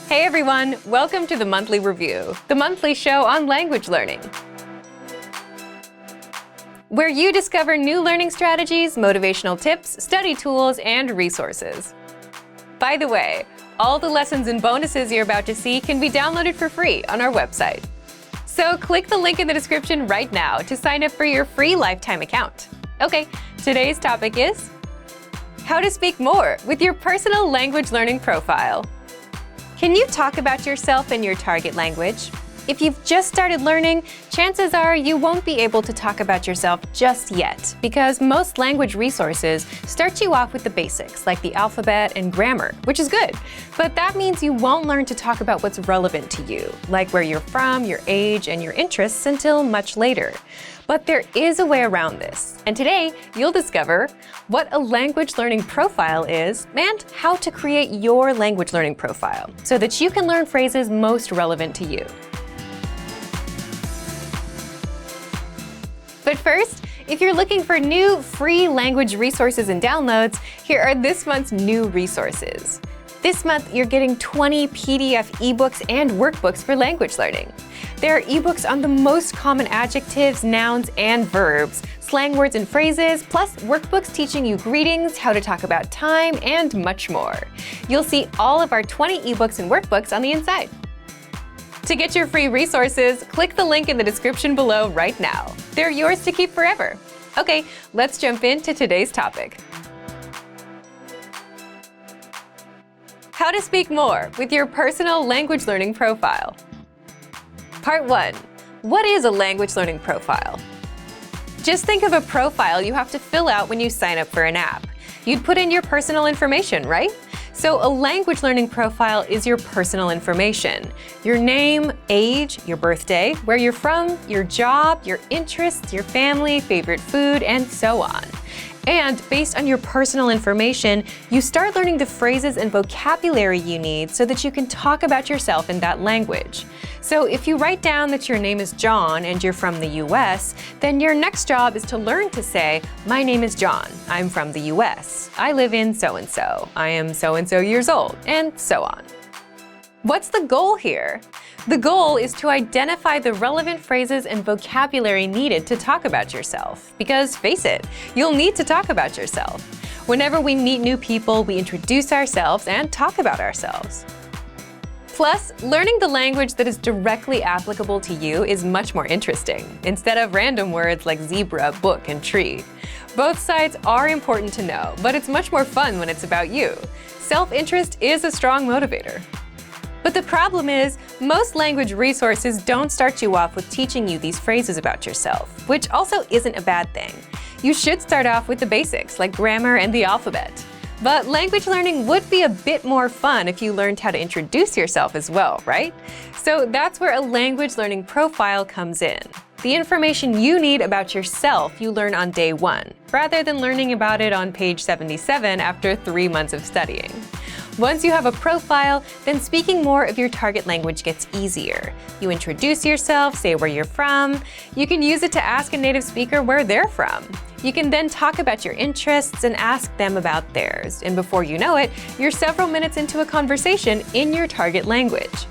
Hey everyone, welcome to the Monthly Review, the monthly show on language learning, where you discover new learning strategies, motivational tips, study tools, and resources. By the way, all the lessons and bonuses you're about to see can be downloaded for free on our website. So click the link in the description right now to sign up for your free lifetime account. Okay, today's topic is how to speak more with your personal language learning profile. Can you talk about yourself in your target language? If you've just started learning, chances are you won't be able to talk about yourself just yet, because most language resources start you off with the basics, like the alphabet and grammar, which is good. But that means you won't learn to talk about what's relevant to you, like where you're from, your age, and your interests until much later. But there is a way around this, and today you'll discover what a language learning profile is and how to create your language learning profile so that you can learn phrases most relevant to you. But first, if you're looking for new free language resources and downloads, here are this month's new resources. This month, you're getting 20 PDF ebooks and workbooks for language learning. There are ebooks on the most common adjectives, nouns, and verbs, slang words and phrases, plus workbooks teaching you greetings, how to talk about time, and much more. You'll see all of our 20 ebooks and workbooks on the inside. To get your free resources, click the link in the description below right now. They're yours to keep forever. Okay, let's jump into today's topic. How to speak more with your personal language learning profile. Part 1. What is a language learning profile? Just think of a profile you have to fill out when you sign up for an app. You'd put in your personal information, right? So a language learning profile is your personal information. Your name, age, your birthday, where you're from, your job, your interests, your family, favorite food, and so on. And based on your personal information, you start learning the phrases and vocabulary you need so that you can talk about yourself in that language. So if you write down that your name is John and you're from the US, then your next job is to learn to say, my name is John, I'm from the US, I live in so-and-so, I am so-and-so years old, and so on. What's the goal here? The goal is to identify the relevant phrases and vocabulary needed to talk about yourself. Because face it, you'll need to talk about yourself. Whenever we meet new people, we introduce ourselves and talk about ourselves. Plus, learning the language that is directly applicable to you is much more interesting, instead of random words like zebra, book, and tree. Both sides are important to know, but it's much more fun when it's about you. Self-interest is a strong motivator. But the problem is, most language resources don't start you off with teaching you these phrases about yourself, which also isn't a bad thing. You should start off with the basics, like grammar and the alphabet. But language learning would be a bit more fun if you learned how to introduce yourself as well, right? So that's where a language learning profile comes in. The information you need about yourself you learn on day 1, rather than learning about it on page 77 after 3 months of studying. Once you have a profile, then speaking more of your target language gets easier. You introduce yourself, say where you're from. You can use it to ask a native speaker where they're from. You can then talk about your interests and ask them about theirs. And before you know it, you're several minutes into a conversation in your target language.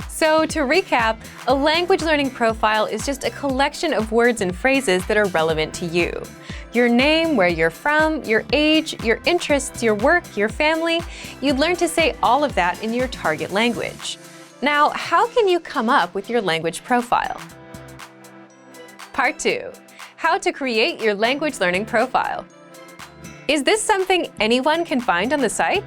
So to recap, a language learning profile is just a collection of words and phrases that are relevant to you. Your name, where you're from, your age, your interests, your work, your family. You'd learn to say all of that in your target language. Now, how can you come up with your language profile? Part 2. How to create your language learning profile. Is this something anyone can find on the site?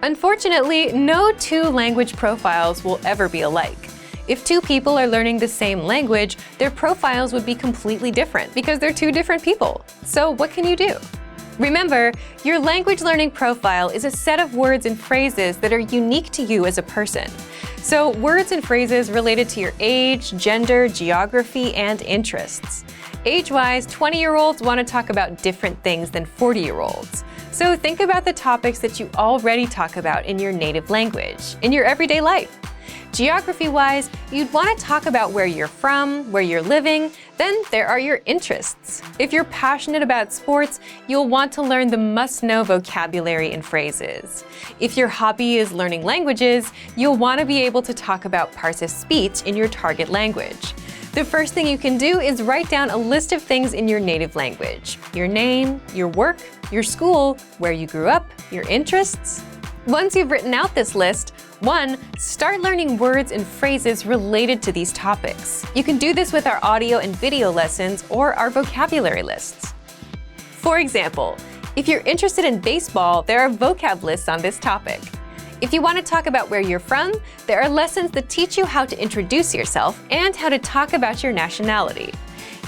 Unfortunately, no two language profiles will ever be alike. If two people are learning the same language, their profiles would be completely different because they're two different people. So what can you do? Remember, your language learning profile is a set of words and phrases that are unique to you as a person. So words and phrases related to your age, gender, geography, and interests. Age-wise, 20-year-olds want to talk about different things than 40-year-olds. So think about the topics that you already talk about in your native language, in your everyday life. Geography-wise, you'd want to talk about where you're from, where you're living. Then there are your interests. If you're passionate about sports, you'll want to learn the must-know vocabulary and phrases. If your hobby is learning languages, you'll want to be able to talk about parts of speech in your target language. The first thing you can do is write down a list of things in your native language: your name, your work, your school, where you grew up, your interests. Once you've written out this list, 1. Start learning words and phrases related to these topics. You can do this with our audio and video lessons or our vocabulary lists. For example, if you're interested in baseball, there are vocab lists on this topic. If you want to talk about where you're from, there are lessons that teach you how to introduce yourself and how to talk about your nationality.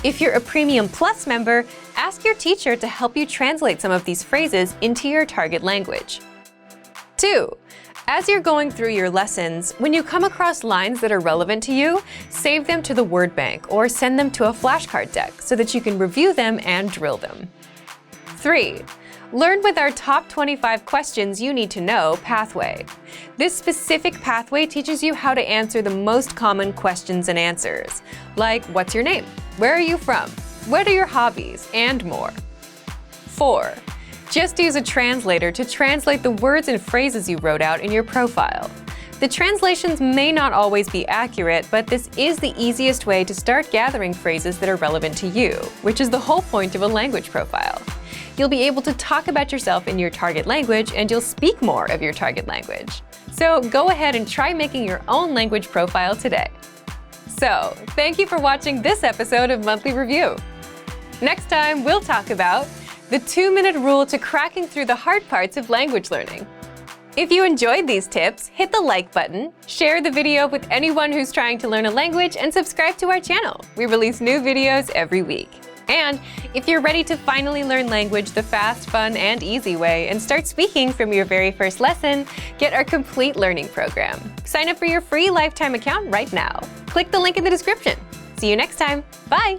If you're a Premium Plus member, ask your teacher to help you translate some of these phrases into your target language. 2. As you're going through your lessons, when you come across lines that are relevant to you, save them to the word bank or send them to a flashcard deck so that you can review them and drill them. 3. Learn with our Top 25 Questions You Need to Know pathway. This specific pathway teaches you how to answer the most common questions and answers, like what's your name, where are you from, what are your hobbies, and more. 4. Just use a translator to translate the words and phrases you wrote out in your profile. The translations may not always be accurate, but this is the easiest way to start gathering phrases that are relevant to you, which is the whole point of a language profile. You'll be able to talk about yourself in your target language, and you'll speak more of your target language. So go ahead and try making your own language profile today. So, thank you for watching this episode of Monthly Review. Next time, we'll talk about the 2-minute rule to cracking through the hard parts of language learning. If you enjoyed these tips, hit the like button, share the video with anyone who's trying to learn a language, and subscribe to our channel. We release new videos every week. And if you're ready to finally learn language the fast, fun, and easy way and start speaking from your very first lesson, get our complete learning program. Sign up for your free lifetime account right now. Click the link in the description. See you next time. Bye!